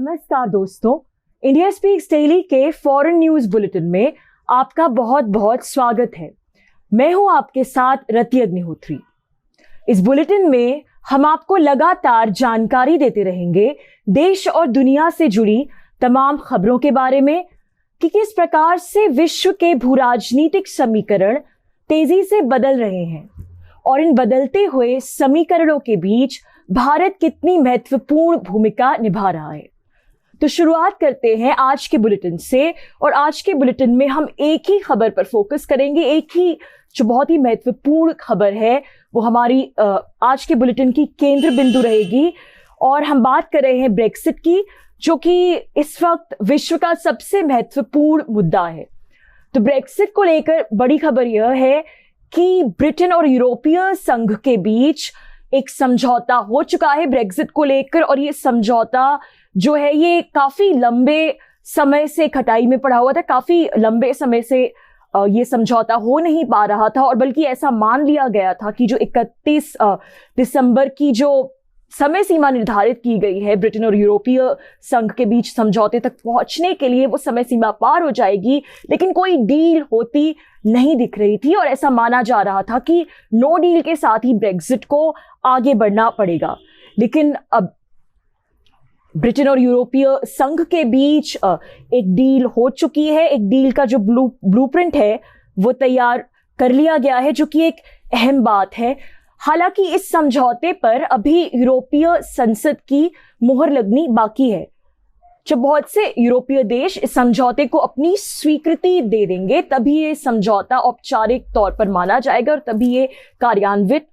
नमस्कार दोस्तों, India speaks daily के फॉरेन न्यूज बुलेटिन में आपका बहुत बहुत स्वागत है। मैं हूं आपके साथ रति अग्निहोत्री। इस बुलेटिन में हम आपको लगातार जानकारी देते रहेंगे देश और दुनिया से जुड़ी तमाम खबरों के बारे में कि किस प्रकार से विश्व के भूराजनीतिक समीकरण तेजी से बदल रहे हैं और इन बदलते हुए समीकरणों के बीच भारत कितनी महत्वपूर्ण भूमिका निभा रहा है। तो शुरुआत करते हैं आज के बुलेटिन से, और आज के बुलेटिन में हम एक ही खबर पर फोकस करेंगे। एक ही जो बहुत ही महत्वपूर्ण खबर है वो हमारी आज के बुलेटिन की केंद्र बिंदु रहेगी, और हम बात कर रहे हैं ब्रेक्सिट की, जो कि इस वक्त विश्व का सबसे महत्वपूर्ण मुद्दा है। तो ब्रेक्सिट को लेकर बड़ी खबर यह है कि ब्रिटेन और यूरोपीय संघ के बीच एक समझौता हो चुका है ब्रेक्सिट को लेकर, और ये समझौता जो है ये काफी लंबे समय से खटाई में पड़ा हुआ था। काफी लंबे समय से ये समझौता हो नहीं पा रहा था, और बल्कि ऐसा मान लिया गया था कि जो 31 दिसंबर की जो समय सीमा निर्धारित की गई है ब्रिटेन और यूरोपीय संघ के बीच समझौते तक पहुंचने के लिए, वो समय सीमा पार हो जाएगी, लेकिन कोई डील होती नहीं दिख रही थी, और ऐसा माना जा रहा था कि नो डील के साथ ही ब्रेक्सिट को आगे बढ़ना पड़ेगा। लेकिन अब ब्रिटेन और यूरोपीय संघ के बीच एक डील हो चुकी है। एक डील का जो ब्लूप्रिंट है वो तैयार कर लिया गया है, जो कि एक अहम बात है। हालांकि इस समझौते पर अभी यूरोपीय संसद की मुहर लगनी बाकी है। जब बहुत से यूरोपीय देश इस समझौते को अपनी स्वीकृति दे देंगे, तभी ये समझौता औपचारिक तौर पर माना जाएगा और तभी ये कार्यान्वित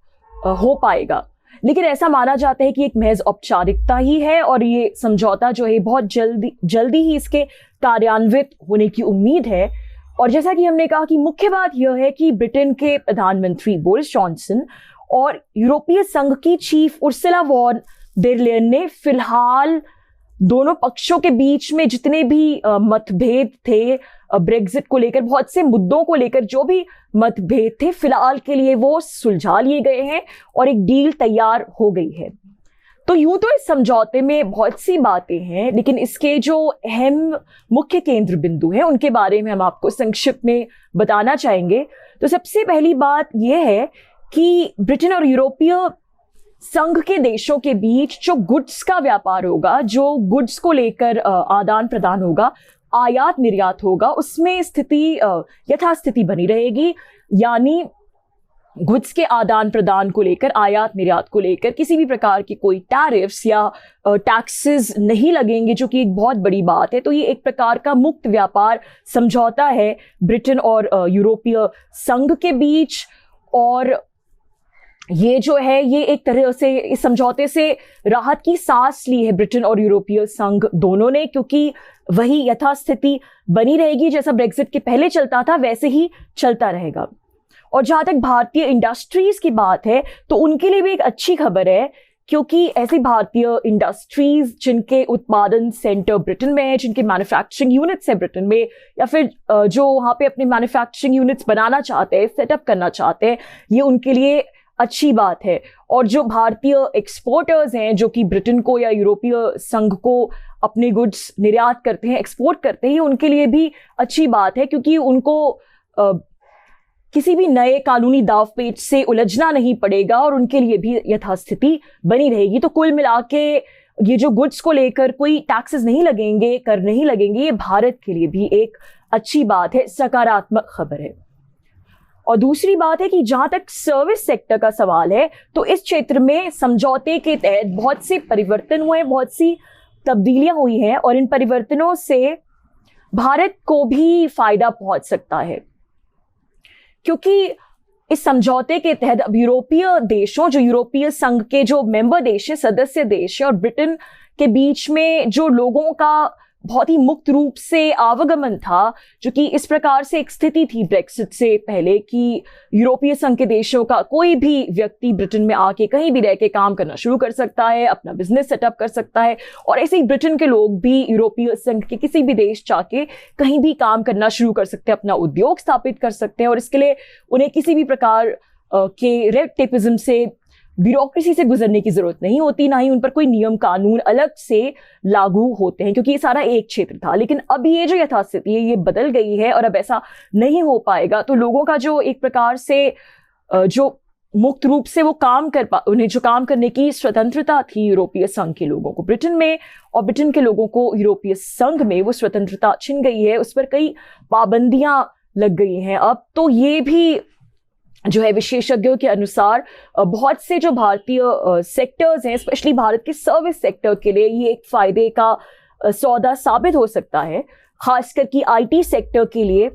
हो पाएगा। लेकिन ऐसा माना जाता है कि एक महज औपचारिकता ही है, और ये समझौता जो है बहुत जल्दी ही इसके कार्यान्वित होने की उम्मीद है। और जैसा कि हमने कहा कि मुख्य बात यह है कि ब्रिटेन के प्रधानमंत्री बोरिस जॉनसन और यूरोपीय संघ की chief Ursula von der Leyen ने फिलहाल दोनों पक्षों के बीच में जितने भी मतभेद थे ब्रेक्सिट को लेकर, बहुत से मुद्दों को लेकर जो भी मतभेद थे, फिलहाल के लिए वो सुलझा लिए गए हैं और एक डील तैयार हो गई है। तो यूं तो इस समझौते में बहुत सी बातें हैं, लेकिन इसके जो अहम मुख्य केंद्र बिंदु हैं उनके बारे में हम आपको संक्षिप्त में बताना चाहेंगे। तो सबसे पहली बात यह है कि ब्रिटेन और यूरोपीय संघ के देशों के बीच जो गुड्स का व्यापार होगा, जो गुड्स को लेकर आदान प्रदान होगा, आयात निर्यात होगा, उसमें स्थिति यथास्थिति बनी रहेगी। यानी गुड्स के आदान प्रदान को लेकर, आयात निर्यात को लेकर किसी भी प्रकार की कोई टैरिफ्स या टैक्सेस नहीं लगेंगे, जो कि एक बहुत बड़ी बात है। तो ये एक प्रकार का मुक्त व्यापार समझौता है ब्रिटेन और यूरोपीय संघ के बीच, और ये जो है ये एक तरह से इस समझौते से राहत की सांस ली है ब्रिटेन और यूरोपीय संघ दोनों ने, क्योंकि वही यथास्थिति बनी रहेगी। जैसा ब्रेक्सिट के पहले चलता था वैसे ही चलता रहेगा। और जहां तक भारतीय इंडस्ट्रीज की बात है तो उनके लिए भी एक अच्छी खबर है, क्योंकि ऐसी भारतीय इंडस्ट्रीज जिनके उत्पादन सेंटर ब्रिटेन में है, जिनके मैन्युफैक्चरिंग यूनिट्स है ब्रिटेन में, या फिर जो वहां पे अपने मैन्युफैक्चरिंग यूनिट्स बनाना चाहते हैं, सेटअप करना चाहते हैं, ये उनके लिए अच्छी बात है। और जो भारतीय एक्सपोर्टर्स हैं जो कि ब्रिटेन को या यूरोपीय संघ को अपने गुड्स निर्यात करते हैं, एक्सपोर्ट करते हैं, उनके लिए भी अच्छी बात है, क्योंकि उनको किसी भी नए कानूनी दावपेच से उलझना नहीं पड़ेगा और उनके लिए भी यथास्थिति बनी रहेगी। तो कुल मिला के ये जो गुड्स को लेकर कोई टैक्सेस नहीं लगेंगे, कर नहीं लगेंगे, ये भारत के लिए भी एक अच्छी बात है, सकारात्मक खबर है। और दूसरी बात है कि जहां तक सर्विस सेक्टर का सवाल है, तो इस क्षेत्र में समझौते के तहत बहुत से परिवर्तन हुए, बहुत सी तब्दीलियां हुई हैं, और इन परिवर्तनों से भारत को भी फायदा पहुंच सकता है, क्योंकि इस समझौते के तहत अब यूरोपीय देशों, जो यूरोपीय संघ के जो मेंबर देश है, सदस्य देश है, और ब्रिटेन के बीच में जो लोगों का बहुत ही मुक्त रूप से आवागमन था, जो कि इस प्रकार से एक स्थिति थी ब्रेक्सिट से पहले कि यूरोपीय संघ के देशों का कोई भी व्यक्ति ब्रिटेन में आके कहीं भी रह के काम करना शुरू कर सकता है, अपना बिजनेस सेटअप कर सकता है, और ऐसे ही ब्रिटेन के लोग भी यूरोपीय संघ के किसी भी देश जाके कहीं भी काम करना शुरू कर सकते हैं, अपना उद्योग स्थापित कर सकते हैं, और इसके लिए उन्हें किसी भी प्रकार के रेड टेपिज्म से ब्यूरोक्रेसी से गुजरने की जरूरत नहीं होती, ना ही उन पर कोई नियम कानून अलग से लागू होते हैं, क्योंकि ये सारा एक क्षेत्र था। लेकिन अब ये जो यथास्थिति है ये बदल गई है और अब ऐसा नहीं हो पाएगा। तो लोगों का जो एक प्रकार से जो मुक्त रूप से वो उन्हें जो काम करने की स्वतंत्रता थी यूरोपीय संघ के लोगों को ब्रिटेन में, और ब्रिटेन के लोगों को यूरोपीय संघ में वो स्वतंत्रता छिन गई है, उस पर कई पाबंदियां लग गई हैं। अब तो ये भी जो है विशेषज्ञों के अनुसार बहुत से जो भारतीय सेक्टर्स हैं, स्पेशली भारत के सर्विस सेक्टर के लिए ये एक फायदे का सौदा साबित हो सकता है, खासकर कि आईटी सेक्टर के लिए,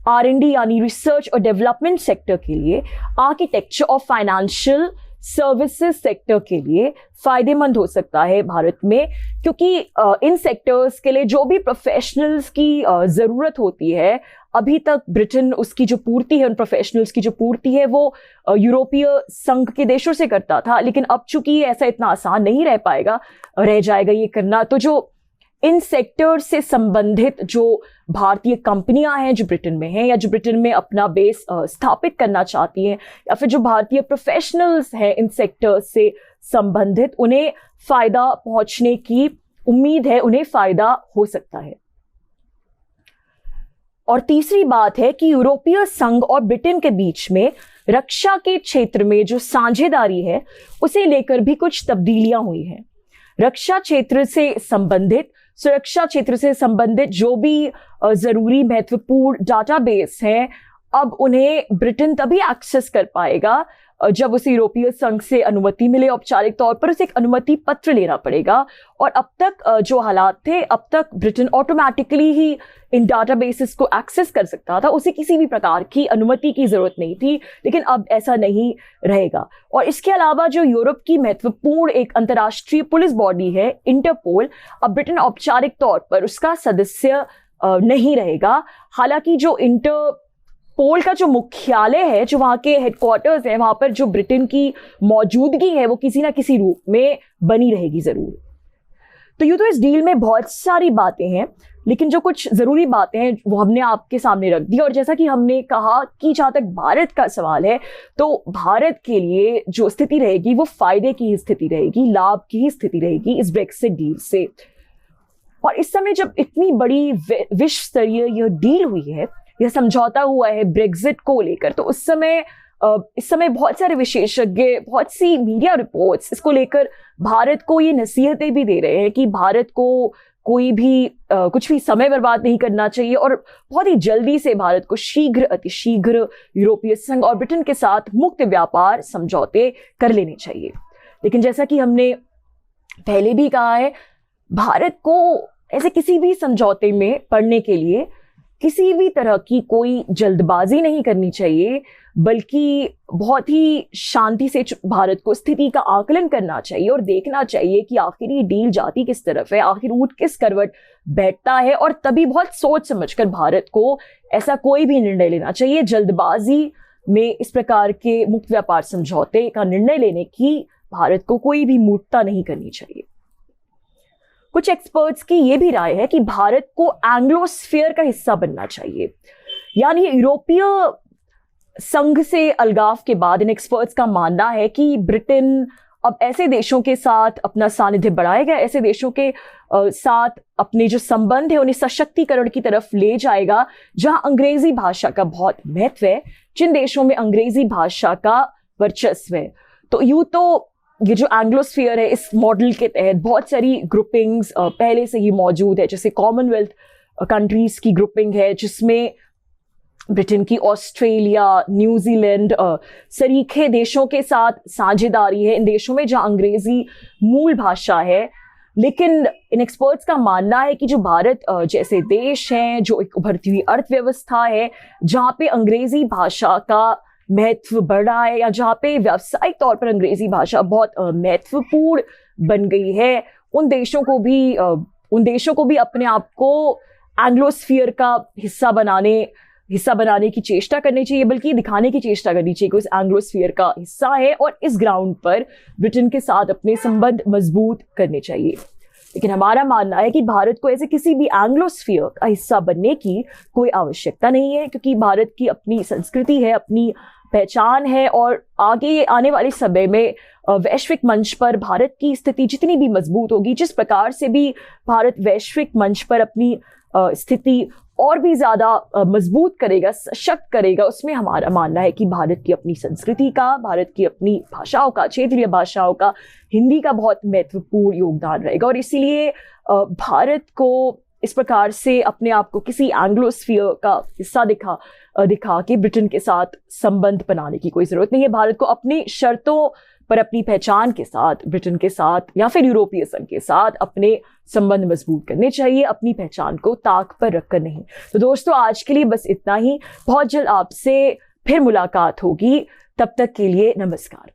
R&D यानी रिसर्च और डेवलपमेंट सेक्टर के लिए, आर्किटेक्चर और फाइनेंशियल सर्विसेज सेक्टर के लिए फायदेमंद हो सकता है भारत में, क्योंकि इन सेक्टर्स के लिए जो भी प्रोफेशनल्स की ज़रूरत होती है, अभी तक ब्रिटेन उसकी जो पूर्ति है, उन प्रोफेशनल्स की जो पूर्ति है वो यूरोपीय संघ के देशों से करता था। लेकिन अब चूंकि ऐसा इतना आसान नहीं रह जाएगा ये करना, तो जो इन सेक्टर से संबंधित जो भारतीय कंपनियां हैं जो ब्रिटेन में हैं, या जो ब्रिटेन में अपना बेस स्थापित करना चाहती हैं, या फिर जो भारतीय प्रोफेशनल्स हैं इन सेक्टर से संबंधित, उन्हें फायदा पहुंचने की उम्मीद है, उन्हें फायदा हो सकता है। और तीसरी बात है कि यूरोपीय संघ और ब्रिटेन के बीच में रक्षा के क्षेत्र में जो साझेदारी है उसे लेकर भी कुछ तब्दीलियां हुई हैं। रक्षा क्षेत्र से संबंधित, सुरक्षा क्षेत्र से संबंधित जो भी जरूरी महत्वपूर्ण डाटाबेस हैं, अब उन्हें ब्रिटेन तभी एक्सेस कर पाएगा जब उसे यूरोपीय संघ से अनुमति मिले। औपचारिक तौर पर उसे एक अनुमति पत्र लेना पड़ेगा, और अब तक जो हालात थे, अब तक ब्रिटेन ऑटोमेटिकली ही इन डाटाबेसेस को एक्सेस कर सकता था, उसे किसी भी प्रकार की अनुमति की जरूरत नहीं थी। लेकिन अब ऐसा नहीं रहेगा। और इसके अलावा जो यूरोप की महत्वपूर्ण एक अंतर्राष्ट्रीय पुलिस बॉडी है इंटरपोल, अब ब्रिटेन औपचारिक तौर पर उसका सदस्य नहीं रहेगा। हालांकि जो इंटरपोल का जो मुख्यालय है, जो वहां के हेडक्वार्टर्स है, वहां पर जो ब्रिटेन की मौजूदगी है वो किसी ना किसी रूप में बनी रहेगी जरूर। तो यूं तो इस डील में बहुत सारी बातें हैं, लेकिन जो कुछ जरूरी बातें हैं वो हमने आपके सामने रख दी। और जैसा कि हमने कहा कि जहां तक भारत का सवाल है, तो भारत के लिए जो स्थिति रहेगी वो फायदे की ही स्थिति रहेगी, लाभ की ही स्थिति रहेगी इस ब्रेक्सिट डील से। और इस समय जब इतनी बड़ी विश्व स्तरीय यह डील हुई है, यह समझौता हुआ है ब्रेक्सिट को लेकर, तो इस समय बहुत सारे विशेषज्ञ, बहुत सी मीडिया रिपोर्ट्स इसको लेकर भारत को ये नसीहतें भी दे रहे हैं कि भारत को कोई भी कुछ भी समय बर्बाद नहीं करना चाहिए, और बहुत ही जल्दी से भारत को अतिशीघ्र यूरोपीय संघ और ब्रिटेन के साथ मुक्त व्यापार समझौते कर लेने चाहिए। लेकिन जैसा कि हमने पहले भी कहा है, भारत को ऐसे किसी भी समझौते में पड़ने के लिए किसी भी तरह की कोई जल्दबाजी नहीं करनी चाहिए, बल्कि बहुत ही शांति से भारत को स्थिति का आकलन करना चाहिए और देखना चाहिए कि आखिर ये डील जाती किस तरफ है, आखिर ऊंट किस करवट बैठता है, और तभी बहुत सोच समझकर भारत को ऐसा कोई भी निर्णय लेना चाहिए। जल्दबाजी में इस प्रकार के मुक्त व्यापार समझौते का निर्णय लेने की भारत को कोई भी मूर्खता नहीं करनी चाहिए। कुछ एक्सपर्ट्स की यह भी राय है कि भारत को एंग्लोस्फीयर का हिस्सा बनना चाहिए, यानी यूरोपीय संघ से अलगाव के बाद इन एक्सपर्ट्स का मानना है कि ब्रिटेन अब ऐसे देशों के साथ अपना सानिध्य बढ़ाएगा, ऐसे देशों के साथ अपने जो संबंध है उन्हें सशक्तिकरण की तरफ ले जाएगा जहां अंग्रेजी भाषा का बहुत महत्व है, जिन देशों में अंग्रेजी भाषा का वर्चस्व है। तो यूं तो ये जो एंग्लोस्फीयर है, इस मॉडल के तहत बहुत सारी ग्रुपिंग्स पहले से ही मौजूद है, जैसे कॉमनवेल्थ कंट्रीज की ग्रुपिंग है जिसमें ब्रिटेन की ऑस्ट्रेलिया, न्यूजीलैंड सरीखे देशों के साथ साझेदारी है, इन देशों में जहां अंग्रेजी मूल भाषा है। लेकिन इन एक्सपर्ट्स का मानना है कि जो भारत जैसे देश हैं, जो एक उभरती हुई अर्थव्यवस्था है, जहां पे अंग्रेजी भाषा का महत्व बढ़ रहा है, या जहाँ पे व्यावसायिक तौर पर अंग्रेजी भाषा बहुत महत्वपूर्ण बन गई है, उन देशों को भी अपने आप को एंग्लोस्फीयर का हिस्सा बनाने की चेष्टा करनी चाहिए, बल्कि दिखाने की चेष्टा करनी चाहिए कि उस एंग्लोस्फीयर का हिस्सा है, और इस ग्राउंड पर ब्रिटेन के साथ अपने संबंध मजबूत करने चाहिए। लेकिन हमारा मानना है कि भारत को ऐसे किसी भी एंग्लोस्फीयर का हिस्सा बनने की कोई आवश्यकता नहीं है, क्योंकि भारत की अपनी संस्कृति है, अपनी पहचान है और आगे आने वाले समय में वैश्विक मंच पर भारत की स्थिति जितनी भी मजबूत होगी, जिस प्रकार से भी भारत वैश्विक मंच पर अपनी स्थिति और भी ज्यादा मजबूत करेगा, सशक्त करेगा, उसमें हमारा मानना है कि भारत की अपनी संस्कृति का, भारत की अपनी भाषाओं का, क्षेत्रीय भाषाओं का, हिंदी का बहुत महत्वपूर्ण योगदान रहेगा। और इसीलिए भारत को इस प्रकार से अपने आप को किसी एंग्लोस्फीयर का हिस्सा दिखा के ब्रिटेन के साथ संबंध बनाने की कोई जरूरत नहीं है। भारत को अपनी शर्तों पर अपनी पहचान के साथ ब्रिटेन के साथ या फिर यूरोपीय संघ के साथ अपने संबंध मजबूत करने चाहिए, अपनी पहचान को ताक पर रखकर नहीं। तो दोस्तों, आज के लिए बस इतना ही। बहुत जल्द आपसे फिर मुलाकात होगी, तब तक के लिए नमस्कार।